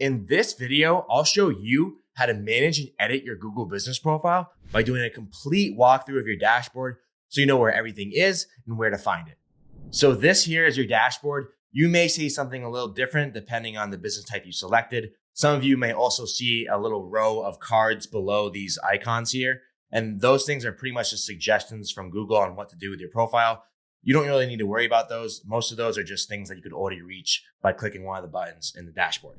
In this video, I'll show you how to manage and edit your Google business profile by doing a complete walkthrough of your dashboard so you know where everything is and where to find it. So this here is your dashboard. You may see something a little different depending on the business type you selected. Some of you may also see a little row of cards below these icons here. And those things are pretty much just suggestions from Google on what to do with your profile. You don't really need to worry about those. Most of those are just things that you could already reach by clicking one of the buttons in the dashboard.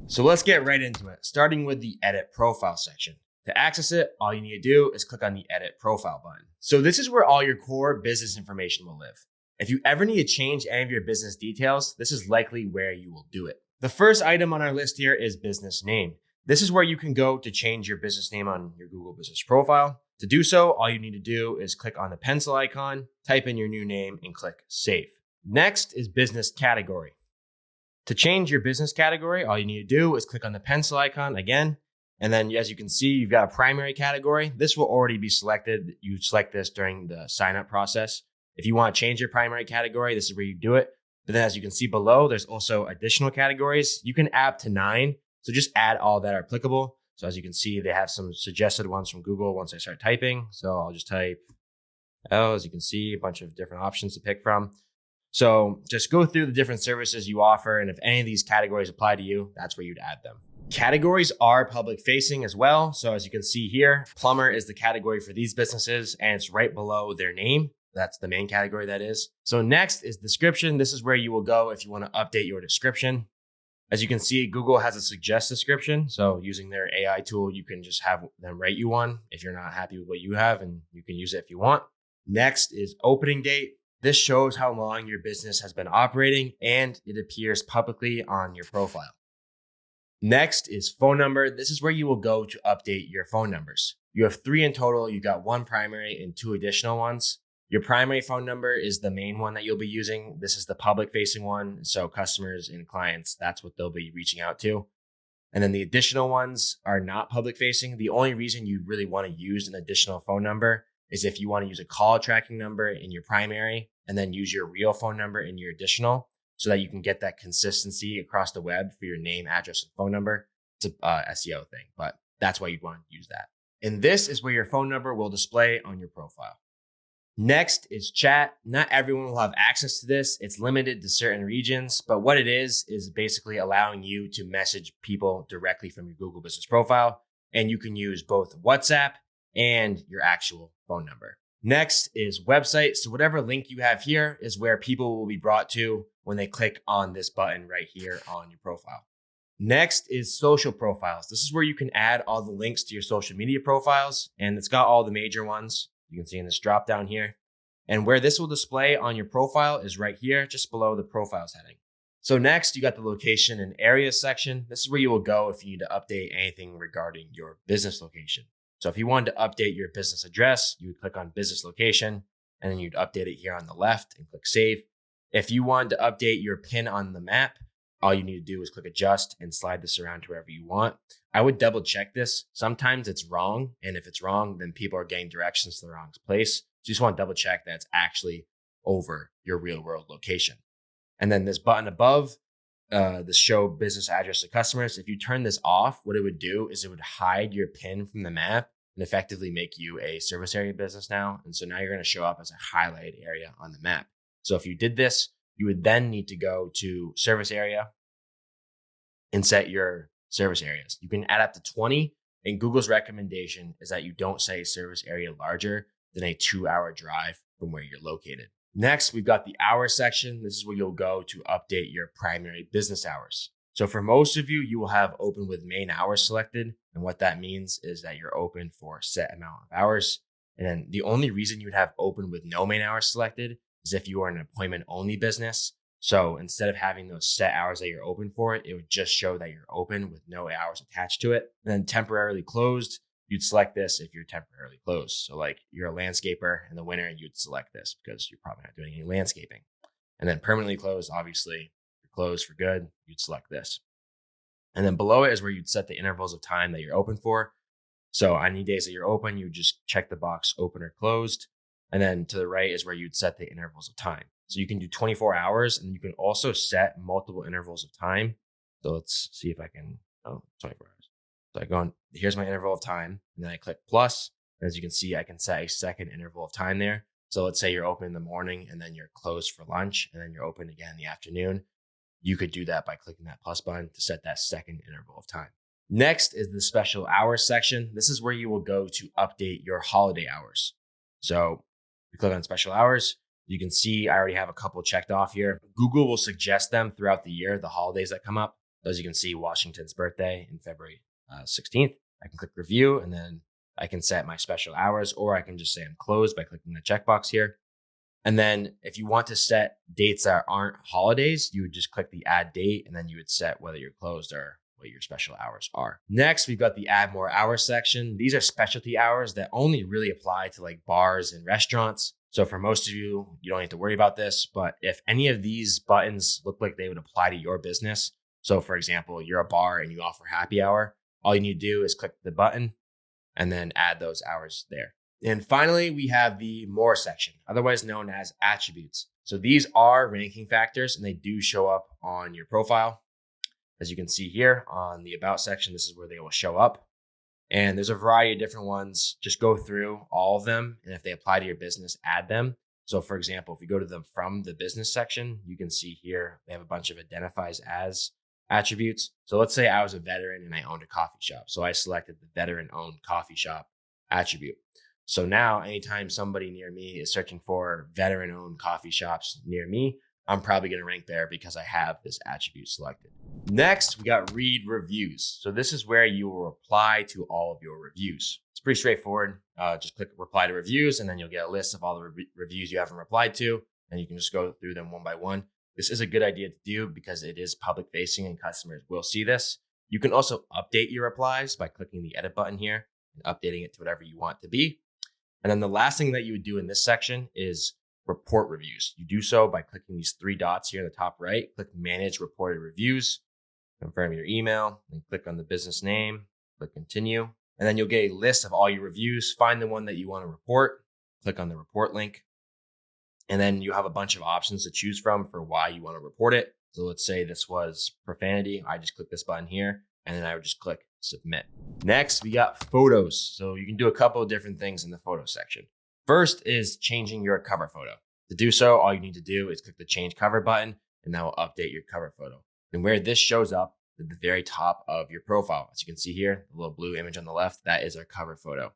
So let's get right into it, starting with the edit profile section. To access it, all you need to do is click on the edit profile button. So this is where all your core business information will live. If you ever need to change any of your business details, this is likely where you will do it. The first item on our list here is business name. This is where you can go to change your business name on your Google business profile. To do so, all you need to do is click on the pencil icon, type in your new name, and click save. Next is business category. To change your business category, all you need to do is click on the pencil icon again. And then as you can see, you've got a primary category. This will already be selected. You select this during the sign up process. If you want to change your primary category, this is where you do it. But then as you can see below, there's also additional categories. You can add up to 9. So just add all that are applicable. So as you can see, they have some suggested ones from Google once I start typing. So I'll just type L. As you can see, a bunch of different options to pick from. So just go through the different services you offer. And if any of these categories apply to you, that's where you'd add them. Categories are public facing as well. So as you can see here, plumber is the category for these businesses and it's right below their name. That's the main category that is. So next is description. This is where you will go if you want to update your description. As you can see, Google has a suggest description. So using their AI tool, you can just have them write you one if you're not happy with what you have, and you can use it if you want. Next is opening date. This shows how long your business has been operating and it appears publicly on your profile. Next is phone number. This is where you will go to update your phone numbers. You have 3 in total. You got 1 primary and 2 additional ones. Your primary phone number is the main one that you'll be using. This is the public facing one. So customers and clients, that's what they'll be reaching out to. And then the additional ones are not public facing. The only reason you really want to use an additional phone number is if you want to use a call tracking number in your primary and then use your real phone number in your additional so that you can get that consistency across the web for your name, address, and phone number. It's a SEO thing, but that's why you'd want to use that. And this is where your phone number will display on your profile. Next is chat. Not everyone will have access to this. It's limited to certain regions, but what it is basically allowing you to message people directly from your Google business profile. And you can use both WhatsApp and your actual phone number. Next is website. So whatever link you have here is where people will be brought to when they click on this button right here on your profile. Next is social profiles. This is where you can add all the links to your social media profiles, and it's got all the major ones. You can see in this drop down here. And where this will display on your profile is right here, just below the profiles heading. So next, you got the location and areas section. This is where you will go if you need to update anything regarding your business location. So if you wanted to update your business address, you would click on business location, and then you'd update it here on the left and click save. If you wanted to update your pin on the map, all you need to do is click adjust and slide this around to wherever you want. I would double check this. Sometimes it's wrong. And if it's wrong, then people are getting directions to the wrong place. So you just want to double check that it's actually over your real world location. And then this button above, the show business address to customers. If you turn this off, what it would do is it would hide your pin from the map and effectively make you a service area business now. And so now you're going to show up as a highlighted area on the map. So if you did this, you would then need to go to service area and set your service areas. You can add up to 20, and Google's recommendation is that you don't set a service area larger than a 2-hour drive from where you're located. Next, we've got the hours section. This is where you'll go to update your primary business hours. So for most of you, you will have open with main hours selected. And what that means is that you're open for a set amount of hours. And then the only reason you would have open with no main hours selected is if you are an appointment only business. So instead of having those set hours that you're open for, it would just show that you're open with no hours attached to it. And then temporarily closed, you'd select this if you're temporarily closed. So like you're a landscaper in the winter, you'd select this because you're probably not doing any landscaping. And then permanently closed, obviously, you're closed for good, you'd select this. And then below it is where you'd set the intervals of time that you're open for. So on any days that you're open, you just check the box open or closed. And then to the right is where you'd set the intervals of time. So you can do 24 hours, and you can also set multiple intervals of time. So let's see if I can, 24 hours. So I go on, here's my interval of time, and then I click plus. As you can see, I can set a second interval of time there. So let's say you're open in the morning and then you're closed for lunch and then you're open again in the afternoon. You could do that by clicking that plus button to set that second interval of time. Next is the special hours section. This is where you will go to update your holiday hours. So you click on special hours. You can see I already have a couple checked off here. Google will suggest them throughout the year, the holidays that come up. As you can see, Washington's birthday in February 16th. I can click review, and then I can set my special hours, or I can just say I'm closed by clicking the checkbox here. And then if you want to set dates that aren't holidays, you would just click the add date, and then you would set whether you're closed or what your special hours are. Next, we've got the add more hours section. These are specialty hours that only really apply to like bars and restaurants. So for most of you, you don't need to worry about this, but if any of these buttons look like they would apply to your business, so for example, you're a bar and you offer happy hour, all you need to do is click the button and then add those hours there. And finally, we have the more section, otherwise known as attributes. So these are ranking factors and they do show up on your profile. As you can see here on the about section, this is where they will show up. And there's a variety of different ones. Just go through all of them. And if they apply to your business, add them. So for example, if you go to them from the business section, you can see here, they have a bunch of identifies as attributes. So let's say I was a veteran and I owned a coffee shop. So I selected the veteran owned coffee shop attribute. So now anytime somebody near me is searching for veteran owned coffee shops near me, I'm probably going to rank there because I have this attribute selected. Next, we got read reviews. So this is where you will reply to all of your reviews. It's pretty straightforward. Just click reply to reviews, and then you'll get a list of all the reviews you haven't replied to, and you can just go through them one by one. This is a good idea to do because it is public facing and customers will see this. You can also update your replies by clicking the edit button here and updating it to whatever you want to be. And then the last thing that you would do in this section is report reviews. You do so by clicking these three dots here in the top right, click manage reported reviews, confirm your email, and click on the business name, click continue. And then you'll get a list of all your reviews, find the one that you want to report, click on the report link. And then you have a bunch of options to choose from for why you want to report it. So let's say this was profanity. I just click this button here, and then I would just click submit. Next, we got photos. So you can do a couple of different things in the photo section. First is changing your cover photo. To do so, all you need to do is click the change cover button, and that will update your cover photo. And where this shows up at the very top of your profile, as you can see here, the little blue image on the left, that is our cover photo.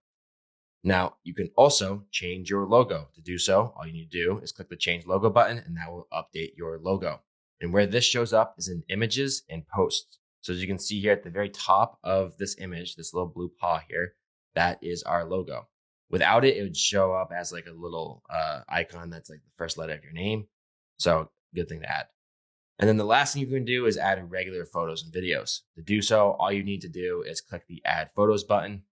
Now, you can also change your logo. To do so, all you need to do is click the change logo button, and that will update your logo. And where this shows up is in images and posts. So as you can see here at the very top of this image, this little blue paw here, that is our logo. Without it, it would show up as like a little icon that's like the first letter of your name. So good thing to add. And then the last thing you can do is add regular photos and videos. To do so, all you need to do is click the add photos button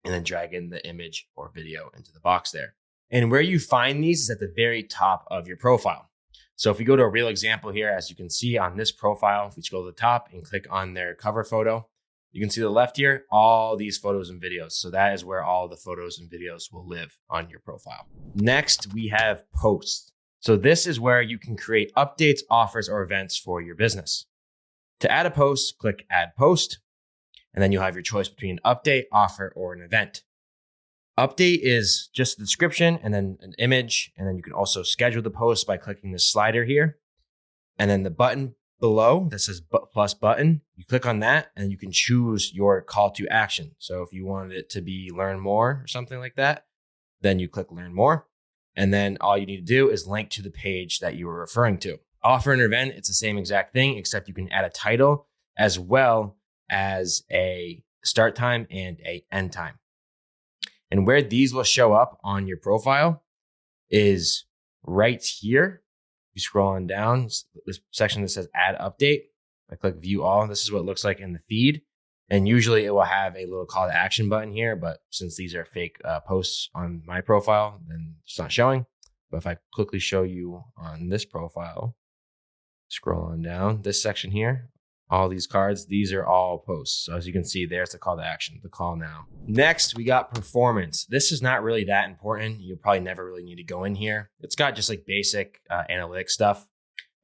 and then drag in the image or video into the box there. And where you find these is at the very top of your profile. So if we go to a real example here, as you can see on this profile, if we scroll to the top and click on their cover photo, you can see to the left here, all these photos and videos. So that is where all the photos and videos will live on your profile. Next, we have posts. So this is where you can create updates, offers, or events for your business. To add a post, click add post, and then you'll have your choice between an update, offer, or an event. Update is just the description and then an image, and then you can also schedule the post by clicking the slider here. And then the button below that says plus button, you click on that and you can choose your call to action. So if you wanted it to be learn more or something like that, then you click learn more. And then all you need to do is link to the page that you were referring to. Offer an event, it's the same exact thing, except you can add a title as well as a start time and a end time. And where these will show up on your profile is right here. You scroll on down, this section that says add update. I click view all. This is what it looks like in the feed. And usually it will have a little call to action button here, but since these are fake posts on my profile, then it's not showing. But if I quickly show you on this profile, scroll on down, this section here all these cards, these are all posts. So as you can see, there's the call to action, the call now. Next, we got performance. This is not really that important. You'll probably never really need to go in here. It's got just like basic analytics stuff.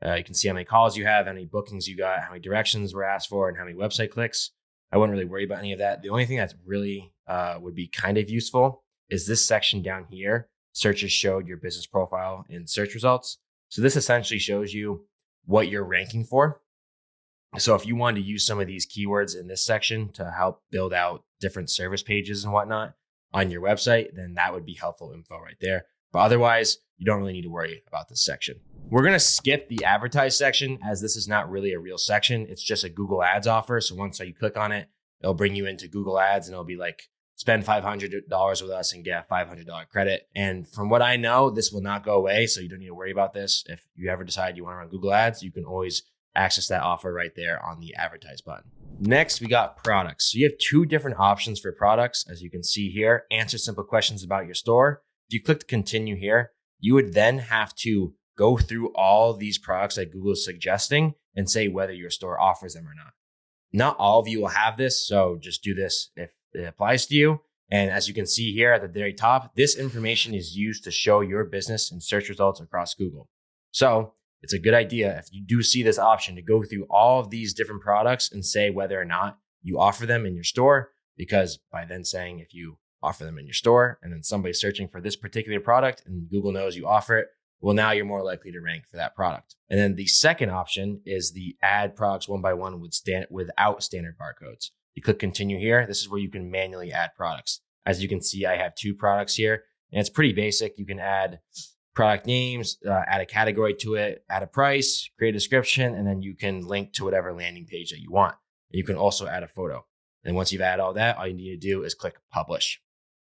You can see how many calls you have, how many bookings you got, how many directions were asked for, and how many website clicks. I wouldn't really worry about any of that. The only thing that's really would be kind of useful is this section down here. Searches showed your business profile in search results. So this essentially shows you what you're ranking for. So if you wanted to use some of these keywords in this section to help build out different service pages and whatnot on your website, then that would be helpful info right there. But otherwise, you don't really need to worry about this section. We're going to skip the advertise section as this is not really a real section. It's just a Google Ads offer. So once you click on it, it'll bring you into Google Ads and it'll be like, spend $500 with us and get a $500 credit. And from what I know, this will not go away. So you don't need to worry about this. If you ever decide you want to run Google Ads, you can always access that offer right there on the advertise button. Next, we got products. So you have two different options for products. As you can see here, answer simple questions about your store. If you click to continue here, you would then have to go through all these products that Google is suggesting and say whether your store offers them or not. Not all of you will have this. So just do this if it applies to you. And as you can see here at the very top, this information is used to show your business in search results across Google. So it's a good idea if you do see this option to go through all of these different products and say whether or not you offer them in your store, because by then saying if you offer them in your store and then somebody's searching for this particular product and Google knows you offer it, well, now you're more likely to rank for that product. And then the second option is the add products one by one without standard barcodes. You click continue here. This is where you can manually add products. As you can see, I have two products here and it's pretty basic. You can add product names, add a category to it, add a price, create a description, and then you can link to whatever landing page that you want. And you can also add a photo. And once you've added all that, all you need to do is click publish.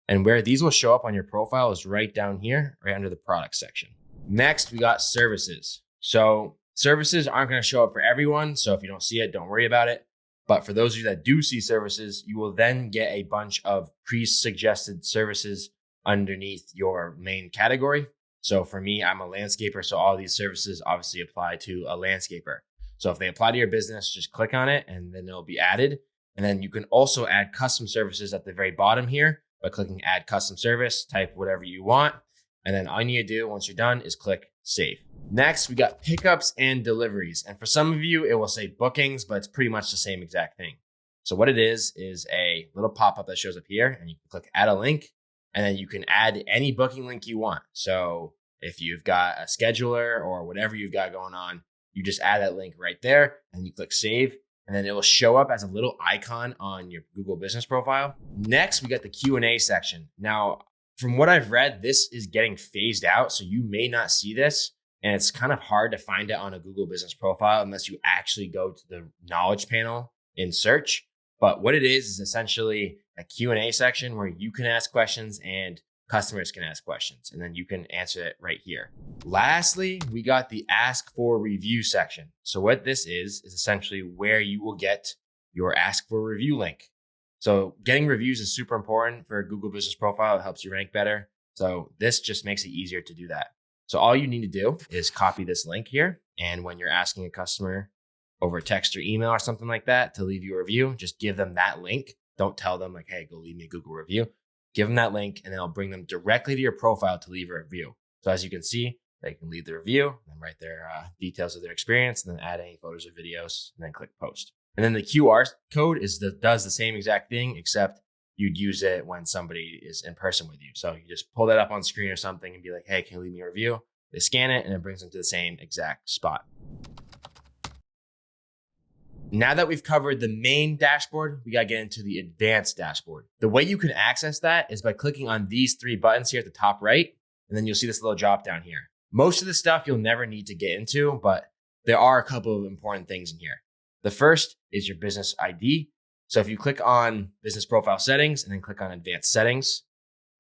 And where these will show up on your profile is right down here, right under the product section. Next, we got services. So services aren't going to show up for everyone. So if you don't see it, don't worry about it. But for those of you that do see services, you will then get a bunch of pre-suggested services underneath your main category. So for me, I'm a landscaper. So all these services obviously apply to a landscaper. So if they apply to your business, just click on it and then it'll be added. And then you can also add custom services at the very bottom here by clicking add custom service, type whatever you want. And then all you need to do once you're done is click save. Next, we got pickups and deliveries. And for some of you, it will say bookings, but it's pretty much the same exact thing. So what it is a little pop-up that shows up here and you can click add a link and then you can add any booking link you want. So if you've got a scheduler or whatever you've got going on, you just add that link right there and you click save. And then it will show up as a little icon on your Google business profile. Next, we got the Q&A section. Now, from what I've read, this is getting phased out. So you may not see this. And it's kind of hard to find it on a Google business profile unless you actually go to the knowledge panel in search. But what it is essentially a Q&A section where you can ask questions and customers can ask questions, and then you can answer it right here. Lastly, we got the ask for review section. So what this is essentially where you will get your ask for review link. So getting reviews is super important for a Google business profile. It helps you rank better. So this just makes it easier to do that. So all you need to do is copy this link here. And when you're asking a customer over text or email or something like that to leave you a review, just give them that link. Don't tell them like, hey, go leave me a Google review. Give them that link and then it'll bring them directly to your profile to leave a review. So as you can see, they can leave the review and write their details of their experience and then add any photos or videos and then click post. And then the QR code does the same exact thing, except you'd use it when somebody is in person with you. So you just pull that up on screen or something and be like, hey, can you leave me a review? They scan it and it brings them to the same exact spot. Now that we've covered the main dashboard, we got to get into the advanced dashboard. The way you can access that is by clicking on these three buttons here at the top right, and then you'll see this little drop down here. Most of the stuff you'll never need to get into, but there are a couple of important things in here. The first is your business ID. So if you click on business profile settings and then click on advanced settings,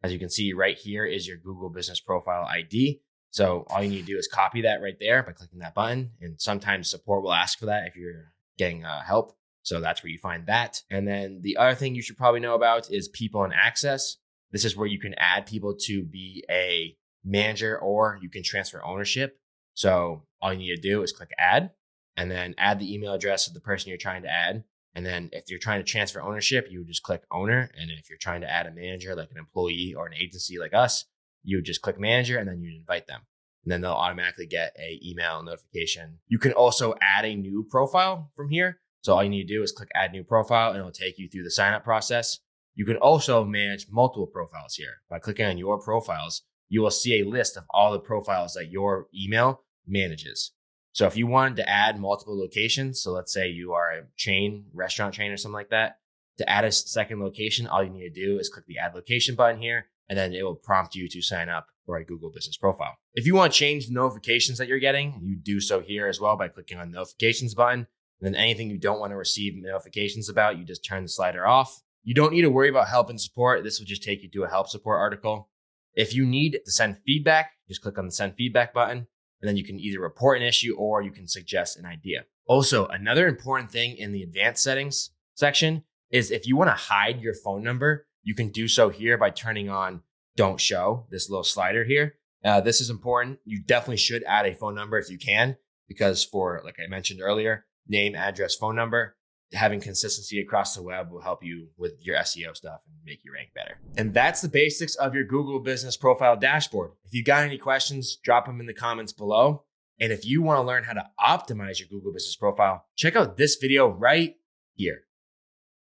as you can see right here is your Google business profile ID. So all you need to do is copy that right there by clicking that button. And sometimes support will ask for that if you're getting help. So that's where you find that. And then the other thing you should probably know about is people and access. This is where you can add people to be a manager or you can transfer ownership. So all you need to do is click add. and then add the email address of the person you're trying to add. And then if you're trying to transfer ownership, you would just click owner. And if you're trying to add a manager, like an employee or an agency like us, you would just click manager and then you'd invite them. And then they'll automatically get a email notification. You can also add a new profile from here. So all you need to do is click add new profile and it'll take you through the sign up process. You can also manage multiple profiles here. By clicking on your profiles, you will see a list of all the profiles that your email manages. So if you wanted to add multiple locations, so let's say you are a chain, restaurant chain or something like that, to add a second location, all you need to do is click the add location button here, and then it will prompt you to sign up for a Google Business Profile. If you want to change the notifications that you're getting, you do so here as well by clicking on the notifications button. And then anything you don't want to receive notifications about, you just turn the slider off. You don't need to worry about help and support. This will just take you to a help support article. If you need to send feedback, just click on the send feedback button. And then you can either report an issue or you can suggest an idea. Also, another important thing in the advanced settings section is if you want to hide your phone number, you can do so here by turning on don't show, this little slider here. This is important. You definitely should add a phone number if you can, because for, like I mentioned earlier, name, address, phone number, having consistency across the web will help you with your SEO stuff and make you rank better. And that's the basics of your Google Business Profile dashboard. If you got any questions, drop them in the comments below. And if you want to learn how to optimize your Google Business Profile, check out this video right here.